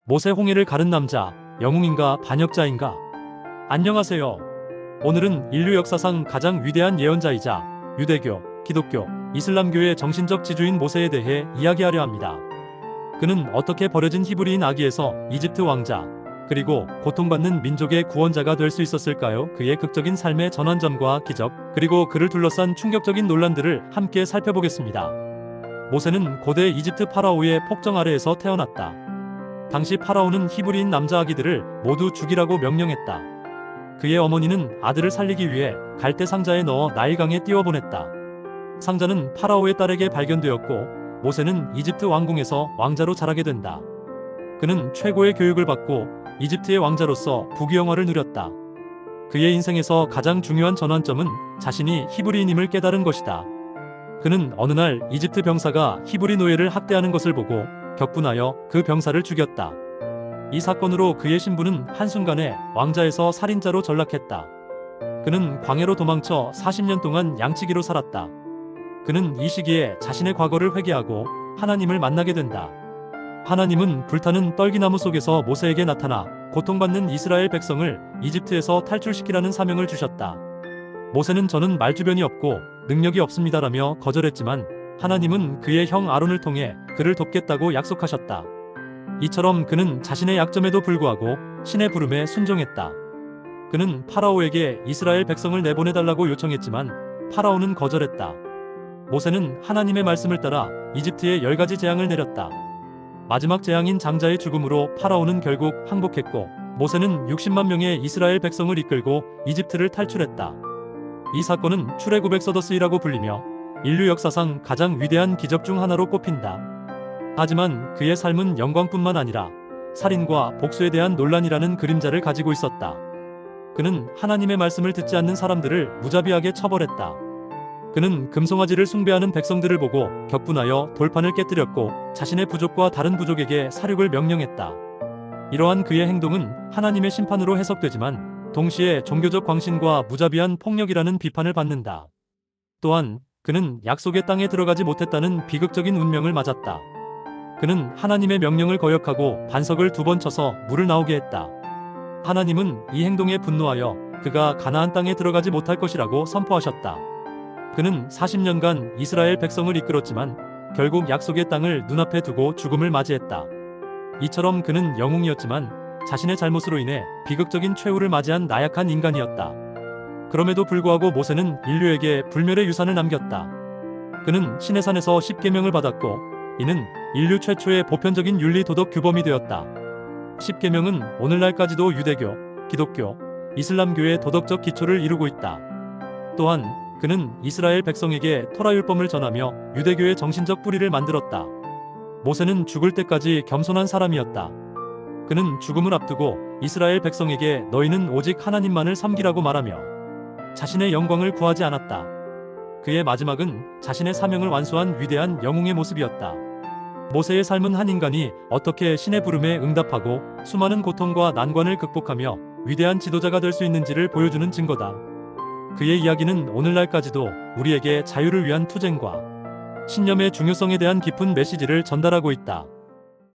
모세 홍해를 가른 남자, 영웅인가 반역자인가? 안녕하세요. 오늘은 인류 역사상 가장 위대한 예언자이자 유대교, 기독교, 이슬람교의 정신적 지주인 모세에 대해 이야기하려 합니다. 그는 어떻게 버려진 히브리인 아기에서 이집트 왕자, 그리고 고통받는 민족의 구원자가 될 수 있었을까요? 그의 극적인 삶의 전환점과 기적, 그리고 그를 둘러싼 충격적인 논란들을 함께 살펴보겠습니다. 모세는 고대 이집트 파라오의 폭정 아래에서 태어났다. 당시 파라오는 히브리인 남자 아기들을 모두 죽이라고 명령했다. 그의 어머니는 아들을 살리기 위해 갈대 상자에 넣어 나일강에 띄워보냈다. 상자는 파라오의 딸에게 발견되었고 모세는 이집트 왕궁에서 왕자로 자라게 된다. 그는 최고의 교육을 받고 이집트의 왕자로서 부귀영화를 누렸다. 그의 인생에서 가장 중요한 전환점은 자신이 히브리인임을 깨달은 것이다. 그는 어느 날 이집트 병사가 히브리 노예를 학대하는 것을 보고 격분하여 그 병사를 죽였다. 이 사건으로 그의 신분은 한순간에 왕자에서 살인자로 전락했다. 그는 광야로 도망쳐 40년 동안 양치기로 살았다. 그는 이 시기에 자신의 과거를 회개하고 하나님을 만나게 된다. 하나님은 불타는 떨기나무 속에서 모세에게 나타나 고통받는 이스라엘 백성을 이집트에서 탈출시키라는 사명을 주셨다. 모세는 저는 말주변이 없고 능력이 없습니다라며 거절했지만 하나님은 그의 형 아론을 통해 그를 돕겠다고 약속하셨다. 이처럼 그는 자신의 약점에도 불구하고 신의 부름에 순종했다. 그는 파라오에게 이스라엘 백성을 내보내달라고 요청했지만 파라오는 거절했다. 모세는 하나님의 말씀을 따라 이집트에 10가지 재앙을 내렸다. 마지막 재앙인 장자의 죽음으로 파라오는 결국 항복했고 모세는 60만 명의 이스라엘 백성을 이끌고 이집트를 탈출했다. 이 사건은 출애굽 엑서더스이라고 불리며 인류 역사상 가장 위대한 기적 중 하나로 꼽힌다. 하지만 그의 삶은 영광뿐만 아니라 살인과 복수에 대한 논란이라는 그림자를 가지고 있었다. 그는 하나님의 말씀을 듣지 않는 사람들을 무자비하게 처벌했다. 그는 금송아지를 숭배하는 백성들을 보고 격분하여 돌판을 깨뜨렸고 자신의 부족과 다른 부족에게 사륙을 명령했다. 이러한 그의 행동은 하나님의 심판으로 해석되지만 동시에 종교적 광신과 무자비한 폭력이라는 비판을 받는다. 또한 그는 약속의 땅에 들어가지 못했다는 비극적인 운명을 맞았다. 그는 하나님의 명령을 거역하고 반석을 2번 쳐서 물을 나오게 했다. 하나님은 이 행동에 분노하여 그가 가나안 땅에 들어가지 못할 것이라고 선포하셨다. 그는 40년간 이스라엘 백성을 이끌었지만 결국 약속의 땅을 눈앞에 두고 죽음을 맞이했다. 이처럼 그는 영웅이었지만 자신의 잘못으로 인해 비극적인 최후를 맞이한 나약한 인간이었다. 그럼에도 불구하고 모세는 인류에게 불멸의 유산을 남겼다. 그는 시내산에서 10계명을 받았고 이는 인류 최초의 보편적인 윤리 도덕 규범이 되었다. 10계명은 오늘날까지도 유대교, 기독교, 이슬람교의 도덕적 기초를 이루고 있다. 또한 그는 이스라엘 백성에게 토라율법을 전하며 유대교의 정신적 뿌리를 만들었다. 모세는 죽을 때까지 겸손한 사람이었다. 그는 죽음을 앞두고 이스라엘 백성에게 너희는 오직 하나님만을 섬기라고 말하며 자신의 영광을 구하지 않았다. 그의 마지막은 자신의 사명을 완수한 위대한 영웅의 모습이었다. 모세의 삶은 한 인간이 어떻게 신의 부름에 응답하고 수많은 고통과 난관을 극복하며 위대한 지도자가 될 수 있는지를 보여주는 증거다. 그의 이야기는 오늘날까지도 우리에게 자유를 위한 투쟁과 신념의 중요성에 대한 깊은 메시지를 전달하고 있다.